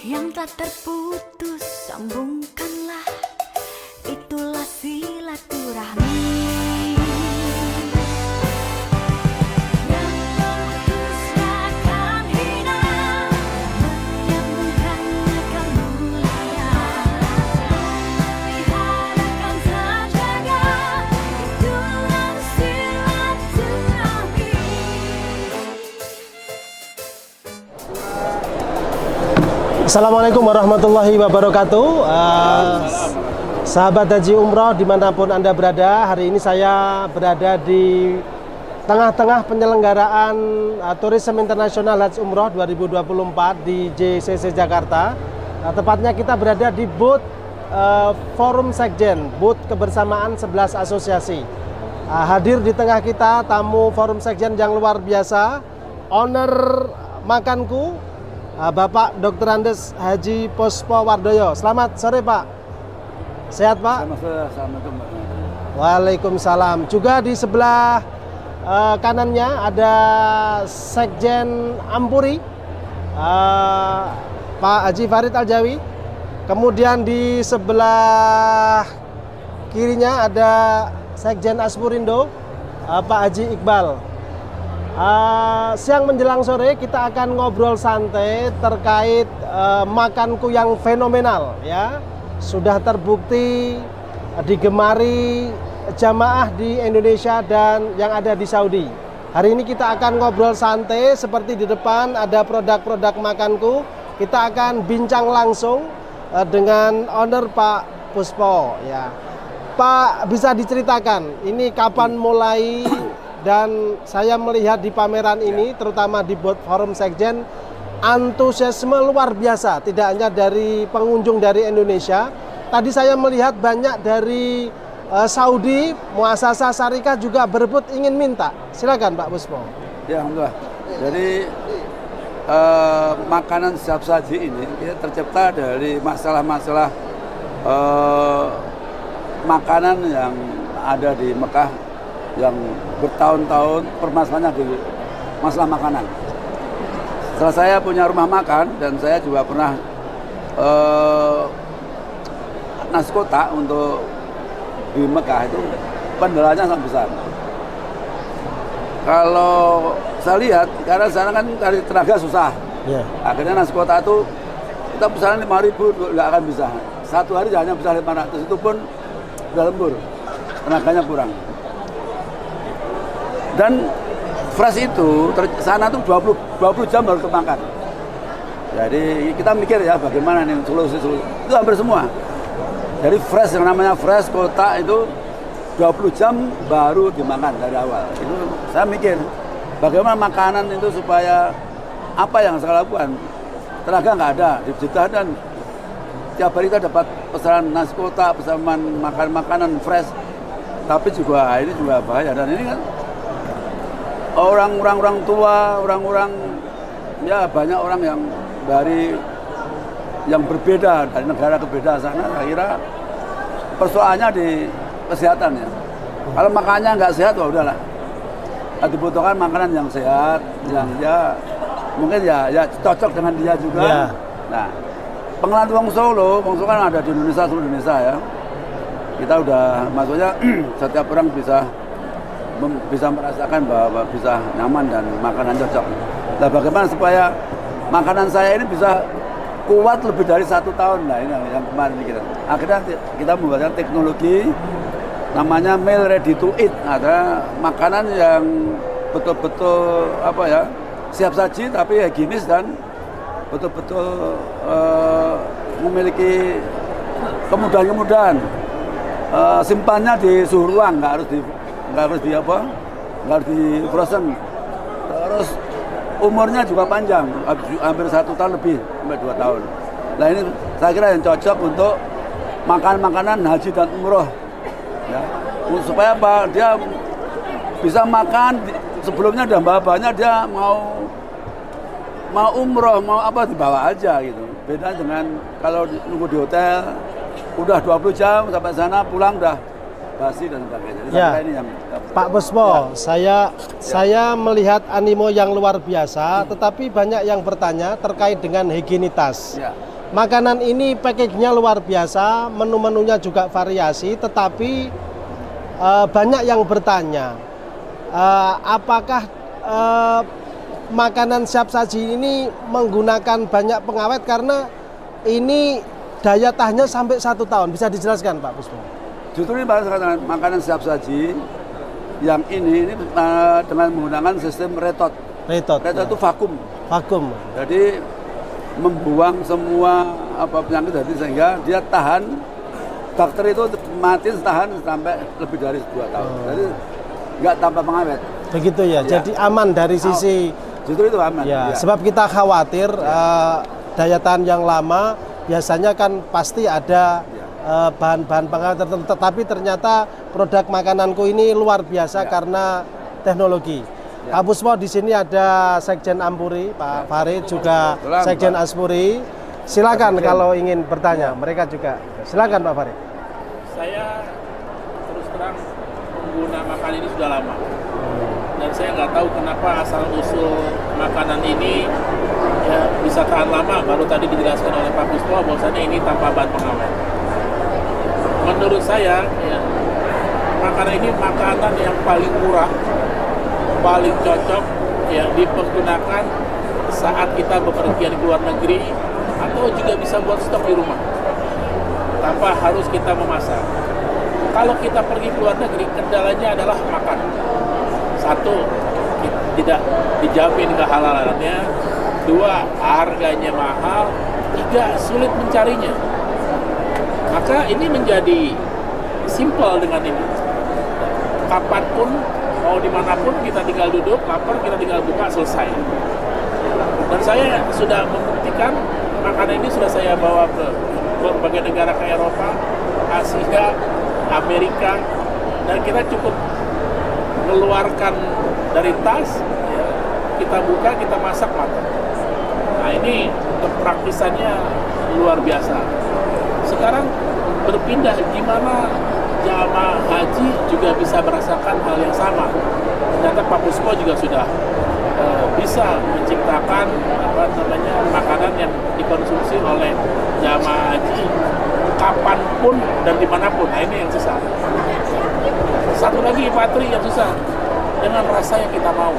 yang tak terputus, sambungkanlah, itulah silaturahmi. Assalamualaikum warahmatullahi wabarakatuh. Sahabat Haji Umroh dimanapun Anda berada, hari ini saya berada di tengah-tengah penyelenggaraan Tourism International Haji Umroh 2024 di JCC Jakarta. Tepatnya kita berada di booth Forum Sekjen, booth kebersamaan 11 asosiasi. Hadir di tengah kita tamu Forum Sekjen yang luar biasa, owner Makanku, Bapak Dr. Andes Haji Puspo Wardoyo. Selamat sore Pak. Sehat Pak? Assalamualaikum. Waalaikumsalam. Juga di sebelah kanannya ada Sekjen Ampuri, Pak Haji Farid Aljawi. Kemudian di sebelah kirinya ada Sekjen Aspurindo, Pak Haji Iqbal. Siang menjelang sore kita akan ngobrol santai terkait Makanku yang fenomenal ya. Sudah terbukti digemari jamaah di Indonesia dan yang ada di Saudi. Hari ini kita akan ngobrol santai, seperti di depan ada produk-produk Makanku. Kita akan bincang langsung dengan owner Pak Puspo ya. Pak, bisa diceritakan ini kapan mulai? Dan saya melihat di pameran ini, terutama di booth Forum Sekjen, antusiasme luar biasa. Tidak hanya dari pengunjung dari Indonesia. Tadi saya melihat banyak dari Saudi, muasasah syarikat juga berebut ingin minta. Silakan Pak Puspo. Ya, alhamdulillah. Jadi makanan siap saji ini tercipta dari masalah-masalah makanan yang ada di Mekah, yang bertahun-tahun permasalahannya di masalah makanan. Setelah saya punya rumah makan dan saya juga pernah naskota untuk di Mekah, itu kendalanya sangat besar. Kalau saya lihat, karena sana kan cari tenaga susah. Yeah. Akhirnya naskota itu kita pesanan 5.000 nggak akan bisa. Satu hari hanya bisa 500, itu pun udah lembur, tenaganya kurang. Dan fresh itu sana tuh 20 jam baru kemakan. Jadi kita mikir ya bagaimana nih solusi itu hampir semua. Jadi fresh, yang namanya fresh kotak itu 20 jam baru dimakan dari awal. Itu saya mikir bagaimana makanan itu supaya apa yang saya lakukan. Tenaga nggak ada di Jeddah, dan tiap hari kita dapat pesanan nasi kotak, pesanan makanan fresh. Tapi juga ini juga bahaya, dan ini kan orang-orang tua, orang-orang ya banyak orang yang dari yang berbeda dari negara ke beda sana. Saya kira persoalannya di kesehatan ya. Kalau makannya nggak sehat, wah udahlah. Dibutuhkan makanan yang sehat, yang ya mungkin ya cocok dengan dia juga. Yeah. Nah, pengenalan Wong Solo kan ada di Indonesia, seluruh Indonesia ya. Kita udah maksudnya setiap orang bisa merasakan bahwa bisa nyaman dan makanan cocok. Nah, bagaimana supaya makanan saya ini bisa kuat lebih dari 1 tahun? Nah, ini yang kemarin kita. Akhirnya kita membuat teknologi namanya meal ready to eat. Ada makanan yang betul-betul siap saji tapi higienis dan betul-betul memiliki kemudahan-kemudahan. Simpannya di suhu ruang, nggak harus di frozen. Terus umurnya juga panjang, hampir 1 tahun lebih, sampai 2 tahun. Nah, ini saya kira yang cocok untuk makanan haji dan umroh ya. Supaya apa? Dia bisa makan sebelumnya udah bapaknya, dia mau umroh, mau apa dibawa aja gitu. Beda dengan kalau nunggu di hotel udah 20 jam sampai sana, pulang udah basi dan sebagainya. Ya. Ini yang Pak Puspo, ya. saya melihat animo yang luar biasa, tetapi banyak yang bertanya terkait dengan higienitas. Ya. makanan ini packagingnya luar biasa, menu-menunya juga variasi, tetapi banyak yang bertanya, apakah makanan siap saji ini menggunakan banyak pengawet karena ini daya tahannya sampai 1 tahun. Bisa dijelaskan Pak Puspo? Justru ini makanan siap saji yang ini dengan menggunakan sistem retot. Retot itu vakum. Vakum. Jadi membuang semua penyakit jadi sehingga dia tahan, bakteri itu mati tahan sampai lebih dari 2 tahun. Jadi nggak tanpa pengawet. Begitu ya. Jadi aman dari sisi justru itu aman. Ya, sebab kita khawatir daya tahan yang lama biasanya kan pasti ada bahan-bahan pengawet tertentu, tetapi ternyata produk makananku ini luar biasa karena teknologi. Pak Puspo, di sini ada Sekjen Ampuri, Pak Farid, juga Sekjen Aspuri. Silakan kalau ingin bertanya, mereka juga. Silakan Pak Farid. Saya terus terang pengguna makanan ini sudah lama, dan saya nggak tahu kenapa asal usul makanan ini ya bisa tahan lama. Baru tadi dijelaskan oleh Pak Puspo bahwasannya ini tanpa bahan pengawet. Menurut saya, ya, makanan ini makanan yang paling murah, paling cocok ya dipergunakan saat kita bepergian ke luar negeri atau juga bisa buat stok di rumah tanpa harus kita memasak. Kalau kita pergi ke luar negeri, kendalanya adalah makan. Satu, tidak dijamin kehalalannya. Dua, harganya mahal. Tiga, sulit mencarinya. Maka ini menjadi simpel dengan ini. Kapanpun, mau dimanapun, kita tinggal duduk, lapar, kita tinggal buka, selesai. Dan saya sudah membuktikan makanan ini sudah saya bawa ke berbagai negara ke Eropa, Asia, Amerika, dan kita cukup mengeluarkan dari tas, ya, kita buka, kita masak, makan. Nah ini kepraktisannya luar biasa. Sekarang berpindah gimana jamaah haji juga bisa merasakan hal yang sama. Ternyata Pak Puspo juga sudah bisa menciptakan makanan yang dikonsumsi oleh jamaah haji kapanpun dan dimanapun. Nah ini yang susah. Satu lagi Pak Tri yang susah, dengan rasa yang kita mau.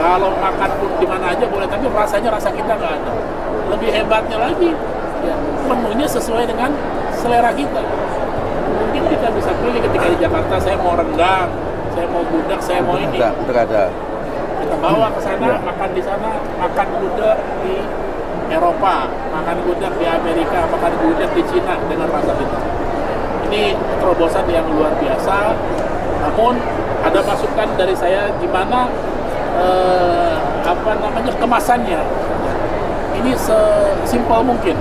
Kalau makan pun di mana aja boleh, tapi rasanya rasa kita nggak ada. Lebih hebatnya lagi, ya, menunya sesuai dengan selera kita. Mungkin kita bisa pilih ketika di Jakarta, saya mau rendang, saya mau gudeg, saya mau ini. Ada. Kita bawa ke sana, makan di sana, makan gudeg di Eropa, makan gudeg di Amerika, makan gudeg di Cina dengan rasa kita. Ini terobosan yang luar biasa. Namun ada masukan dari saya gimana kemasannya. Ini sesimpel mungkin,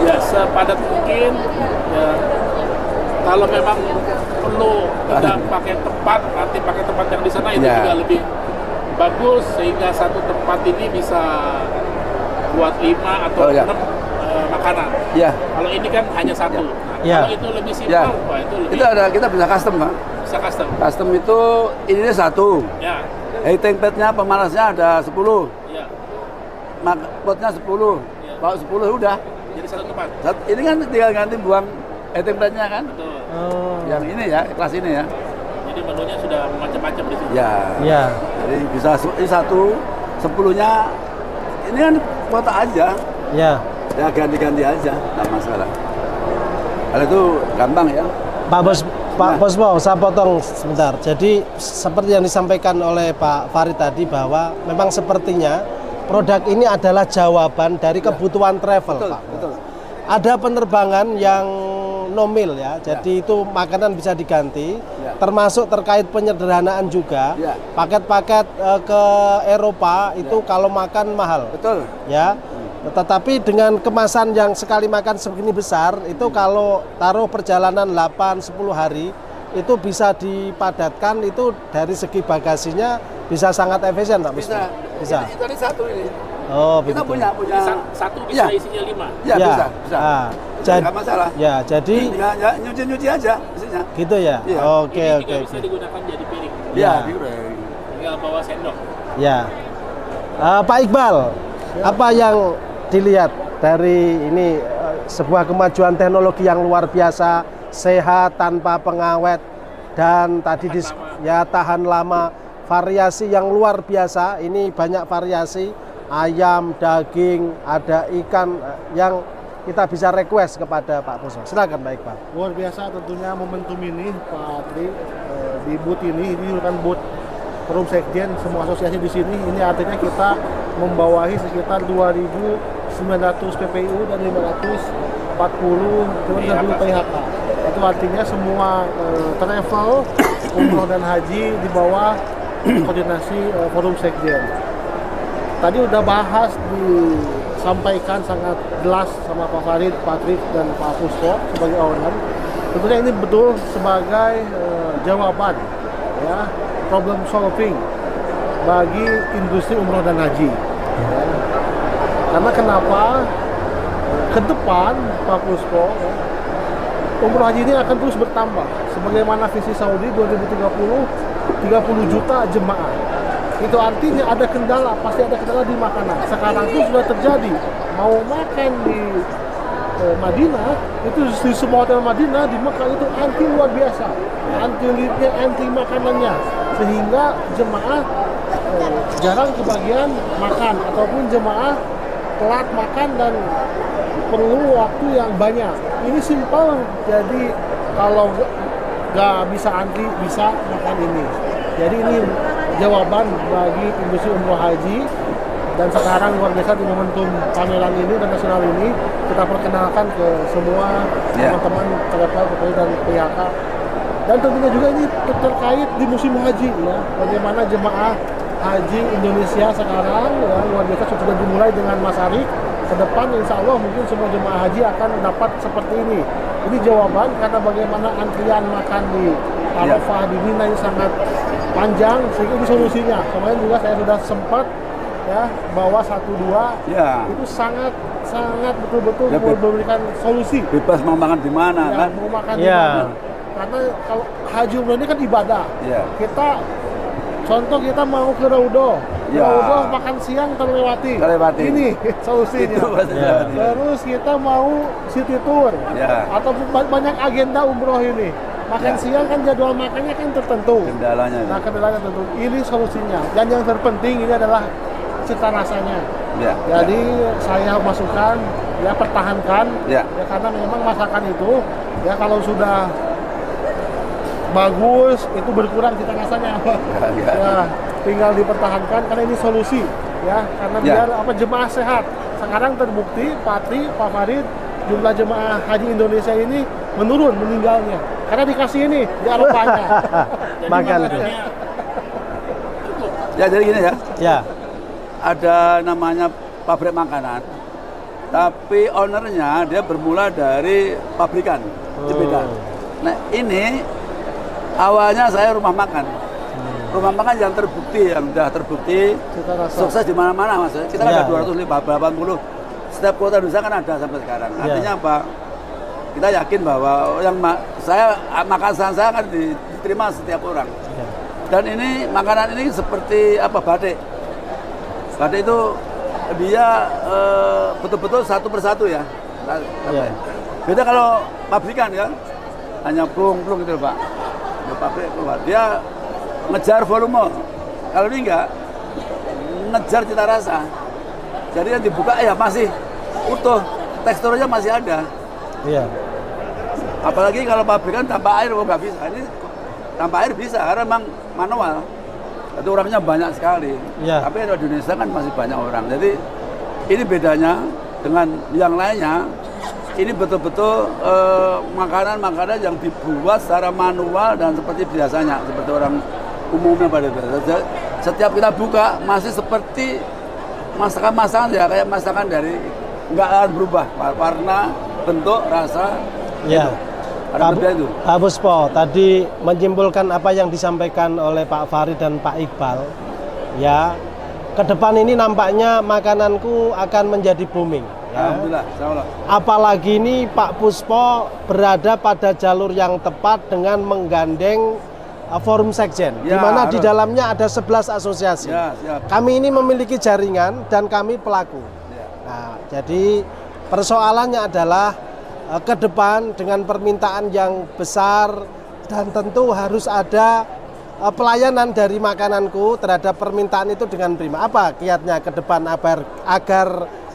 ya sepadat mungkin. Ya, kalau memang perlu tidak pakai tempat, nanti pakai tempat yang di sana itu juga lebih bagus, sehingga satu tempat ini bisa buat 5 atau 6 makanan. Ya. Kalau ini kan hanya satu. Nah, kalau itu lebih simpel, Pak, itu lebih. Itu ada, kita bisa custom, Pak. Bisa custom. Custom itu ini satu. Ya. Heating padnya, pemanasnya ada 10. Ya. Potnya 10. Ya. Kalau 10 udah. Jadi satu tempat. Ini kan tinggal ganti buang heating padnya kan. Betul. Yang ini ya, kelas ini ya. Jadi menunya sudah macam-macam di sini. Ya. Ya. Jadi bisa ini satu, 10-nya ini kan kuota aja. Ya. Ya ganti-ganti aja, nggak masalah. Hal itu gampang ya. Pak Puspo, saya potong sebentar. Jadi seperti yang disampaikan oleh Pak Farid tadi bahwa memang sepertinya produk ini adalah jawaban dari kebutuhan travel, betul, Pak. Betul. Ada penerbangan yang no meal ya, jadi itu makanan bisa diganti, termasuk terkait penyederhanaan juga. Paket-paket ke Eropa itu kalau makan mahal. Betul. Ya. Tetapi dengan kemasan yang sekali makan segini besar, itu kalau taruh perjalanan 8-10 hari, itu bisa dipadatkan, itu dari segi bagasinya bisa sangat efisien, Pak. Bisa. Bisa. Ini tadi satu ini. Oh, kita begitu. punya satu bisa isinya 5. Ya, bisa. Jadi nggak masalah. Ya, jadi nyuci aja isinya. gitu ya. Ya. Oke. Bisa digunakan jadi piring. Ya. Piring. Tinggal bawa sendok. Ya. Pak Iqbal, Apa yang dilihat dari ini sebuah kemajuan teknologi yang luar biasa, sehat tanpa pengawet dan tadi ya tahan lama, variasi yang luar biasa. Ini banyak variasi, ayam, daging, ada ikan yang kita bisa request kepada Pak Puspo. Silakan Pak Iqbal. Luar biasa tentunya momentum ini Pak Tri, di booth ini kan booth Forum Sekjen semua asosiasi di sini. Ini artinya kita membawahi sekitar 2.900 PPU dan 540 PHK. Itu artinya semua travel, umroh dan haji di bawah koordinasi Forum Sekjen. Tadi udah bahas disampaikan sangat jelas sama Pak Farid, Pak Trik, dan Pak Puspo sebagai owner. Tentunya ini betul sebagai jawaban, ya, problem solving bagi industri umroh dan haji. Ya. Karena kenapa? Ke depan Pak Puspo, umroh haji ini akan terus bertambah. Sebagaimana visi Saudi 2030, 30 juta jemaah. Itu artinya ada kendala, pasti ada kendala di makanan. Sekarang itu sudah terjadi. Mau makan di Madinah, itu di semua hotel Madinah di Mekah itu antri luar biasa. Antri liftnya, antri makanannya. Sehingga jemaah jarang kebagian makan, ataupun jemaah telat makan dan perlu waktu yang banyak. Ini simpel, jadi kalau nggak bisa antri, bisa makan ini. Jadi ini jawaban bagi industri umroh haji, dan sekarang luar biasa di momentum pameran ini dan nasional ini kita perkenalkan ke semua teman-teman travel dan PHK. Dan tentunya juga ini terkait di musim haji, ya, bagaimana jemaah haji Indonesia sekarang, ya, luar biasa sudah dimulai dengan Mas Arik. Ke depan insya Allah mungkin semua jemaah haji akan dapat seperti ini. Ini jawaban karena bagaimana antrian makan di Arafah di Mina ini sangat panjang, sehingga ini solusinya. Kemarin juga saya sudah sempat, ya, bawa 1-2, itu sangat betul-betul memberikan solusi. Bebas mau makan di mana, ya, kan? Mau makan di mana? Karena kalau haji umroh ini kan ibadah. Kita contoh kita mau ke Raudoh, Raudoh makan siang terlewati. Ini solusinya. Terus kita mau city tour, ataupun banyak agenda umroh ini. Makan siang kan jadwal makannya kan tertentu. Kendalanya. Nah, kendalanya tentu. Ini solusinya. Dan yang terpenting ini adalah cita rasanya. Jadi saya masukkan, ya, pertahankan, ya, karena memang masakan itu, ya, kalau sudah bagus itu berkurang cita rasanya. Ya, tinggal dipertahankan karena ini solusi, ya, karena biar jemaah sehat. Sekarang terbukti Pak Tri, Pak Farid, jumlah jemaah haji Indonesia ini menurun meninggalnya karena dikasih ini di Arafahnya. Makan. Ya, jadi gini ya. Ya. Ada namanya pabrik makanan, tapi ownernya dia bermula dari pabrikan. Itu beda. Nah, ini awalnya saya rumah makan. Rumah makan yang sudah terbukti sukses di mana-mana, Mas. Kita ada 280. Setiap kota Indonesia kan ada sampai sekarang. Artinya apa? Kita yakin bahwa makanan saya akan diterima setiap orang. Dan ini makanan ini seperti apa, batik. Batik itu dia betul-betul satu persatu, ya. Beda kalau pabrikan, ya, hanya plung gitu, Pak. Pabrik keluar, dia ngejar volume. Kalau ini enggak, ngejar cita rasa. Jadi yang dibuka ya masih utuh, teksturnya masih ada. Iya. Apalagi kalau pabrikan tanpa air, nggak bisa. Ini tanpa air bisa, karena memang manual. Itu orangnya banyak sekali. Iya. Tapi di Indonesia kan masih banyak orang. Jadi ini bedanya dengan yang lainnya. Ini betul-betul makanan-makanan yang dibuat secara manual dan seperti biasanya, seperti orang umumnya pada biasa. Setiap kita buka masih seperti masakan-masakan, ya, kayak masakan dari nggak akan berubah warna, bentuk, rasa. Ya. Pak Puspo tadi menyimpulkan apa yang disampaikan oleh Pak Farid dan Pak Iqbal. Ya, ke depan ini nampaknya makananku akan menjadi booming. Ya. Alhamdulillah, insyaallah. Apalagi ini Pak Puspo berada pada jalur yang tepat dengan menggandeng forum sekjen, di Ya, mana di harus. dalamnya ada 11 asosiasi. Ya, siap. Kami ini memiliki jaringan dan kami pelaku. Ya. Nah, jadi persoalannya adalah ke depan dengan permintaan yang besar dan tentu harus ada pelayanan dari makananku terhadap permintaan itu dengan prima. Apa kiatnya ke depan agar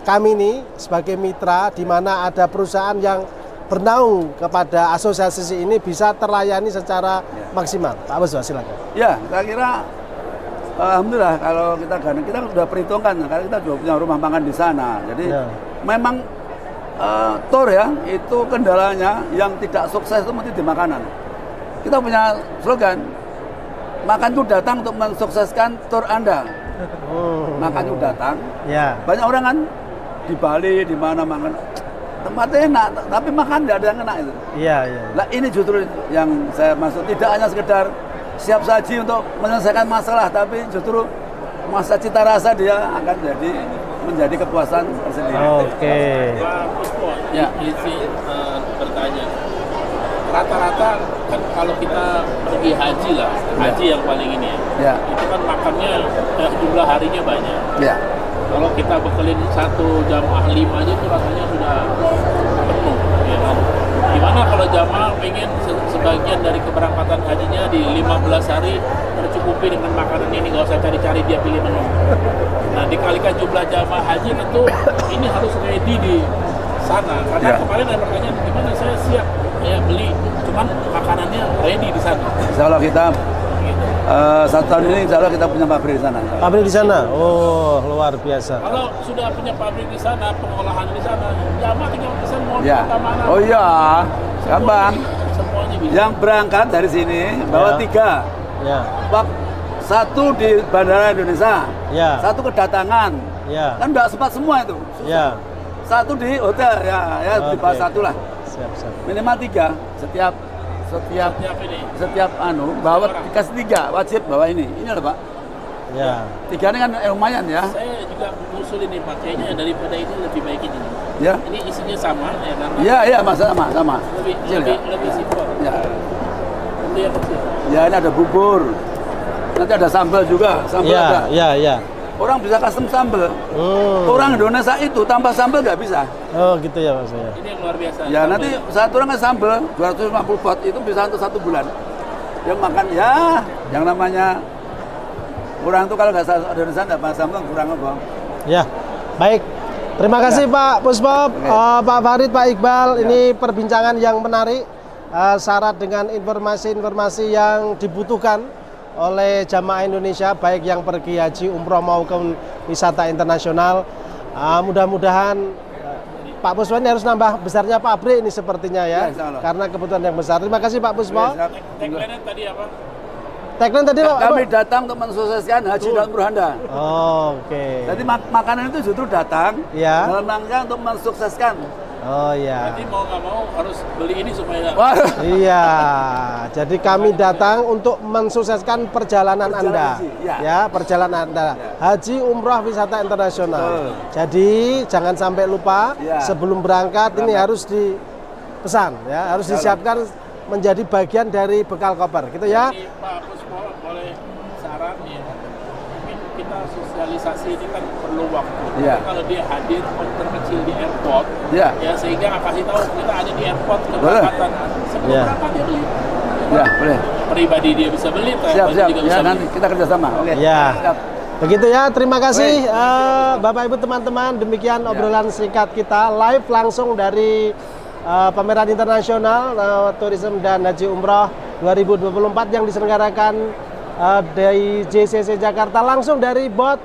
kami ini sebagai mitra di mana ada perusahaan yang bernaung kepada asosiasi ini bisa terlayani secara maksimal. Pak Buswa, silakan. Ya, saya kira alhamdulillah kalau kita gandeng, kita sudah perhitungkan karena kita juga punya rumah makan di sana. Jadi Ya. memang tour ya itu kendalanya yang tidak sukses itu mesti di makanan. Kita punya slogan, makanku datang untuk mensukseskan tour Anda. Makanku datang. Ya. Banyak orang kan di Bali di mana makan tempatnya enak, tapi makan tidak ada yang enak itu. Iya, iya. Nah ini justru yang saya maksud, tidak hanya sekedar siap saji untuk menyelesaikan masalah, tapi justru masa cita rasa dia akan menjadi kepuasan tersendiri. Oke. Pak Puspo, Ya. isi bertanya. Rata-rata kan kalau kita pergi haji lah, haji yang paling ini Ya. itu kan makannya jumlah harinya banyak. Ya, Kalau kita bekelin satu jamaah 5 aja itu rasanya sudah penuh, ya kan? Gimana kalau jamaah pengen sebagian dari keberangkatan hajinya di 15 hari tercukupi dengan makanan ini, nggak usah cari-cari dia pilih menu. Nah, dikalikan jumlah jamaah haji tentu ini harus ready di sana. Karena Ya. kemarin ada pertanyaan, gimana saya siap ya beli, cuman makanannya ready di sana. insya Allah kita Gitu. 1 tahun ini insya Allah kita punya pabrik di sana. Pabrik di sana. Oh, luar biasa. Kalau sudah punya pabrik di sana, pengolahan di sana, jamaah tinggal pesan mau Ya. mana. Oh iya, gampang. Semuanya bisa. Yang berangkat dari sini bawa Ya. 3. Ya. Satu di Bandara Indonesia, Ya. satu kedatangan. Ya. Kan enggak sempat semua itu. Ya. Satu di hotel ya di bawah Oke. 1 lah. Siap, siap. Minimal 3 setiap Siap ini. bawa dikasih 3 wajib bawa ini loh Pak. Ya. 3 ini kan lumayan ya. Saya juga mengusulin nih Pak, kayaknya daripada ini lebih baik ini. Ya. Ini isinya sama ya karena Ya sama. lebih Kecil lebih, ya. lebih simpel. Ya. Itu yang kecil. Ya ini ada bubur. Nanti ada sambal juga, sambal ada. Ya, ya, ya. Orang bisa custom sambal. Hmm. Orang Indonesia itu tanpa sambal nggak bisa. Oh, gitu ya maksudnya. Ini yang luar biasa. Ya Sambal. nanti satu orang nggak sambal 250 pot itu bisa untuk 1 bulan. Yang makan ya, yang namanya kurang tuh kalau nggak Indonesia nggak pakai sambal kurang apa? Ya. Baik. Terima kasih Pak Puspo, Pak Farid, Pak Iqbal. Ini perbincangan yang menarik, syarat dengan informasi-informasi yang dibutuhkan oleh jamaah Indonesia, baik yang pergi haji, umroh maupun wisata internasional. Mudah-mudahan Pak Puspo ini harus nambah besarnya pabrik ini sepertinya ya, Ya, insya Allah. karena kebutuhan yang besar. Terima kasih Pak Puspo. Tagline tadi apa? Tagline tadi Pak. Kami datang untuk mensukseskan haji dan umroh Anda. Oke. Jadi makanan itu justru datang Ya. dalam rangka untuk mensukseskan. Oh ya. Jadi mau nggak mau harus beli ini supaya Wah, Iya, jadi kami datang untuk mensukseskan perjalanan Anda, haji, ya. ya perjalanan Anda, haji, umroh, wisata internasional. Jadi jangan sampai lupa Ya. sebelum berangkat ini harus dipesan, ya harus disiapkan menjadi bagian dari bekal koper, gitu ya. Jadi Pak Puspo boleh saran ya. Kita sosialisasi ini kan perlu waktu. Iya. Tapi kalau dia hadir terkecil di airport, Iya. ya sehingga nggak kasih tahu kita ada di airport Boleh. keberangkatan. Sebelum Iya. berangkat dia beli. ya boleh. Pribadi dia bisa beli, Siap, pribadi siap. juga Ya bisa nanti beli. kita kerjasama. Oke. Ya. Siap. Begitu ya, terima kasih Bapak Ibu teman-teman. Demikian obrolan singkat kita live langsung dari pameran internasional Tourism dan Haji Umroh 2024 yang diselenggarakan dari JCC Jakarta langsung dari BOT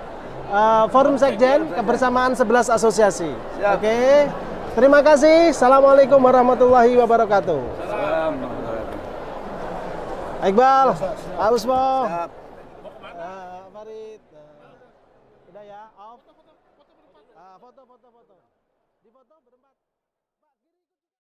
Forum Sekjen kebersamaan 11 asosiasi. Siap. Oke. Terima kasih. Assalamualaikum warahmatullahi wabarakatuh. Salam. Iqbal, Pak Usmo, Siap. Farid. Udah ya, off. Foto.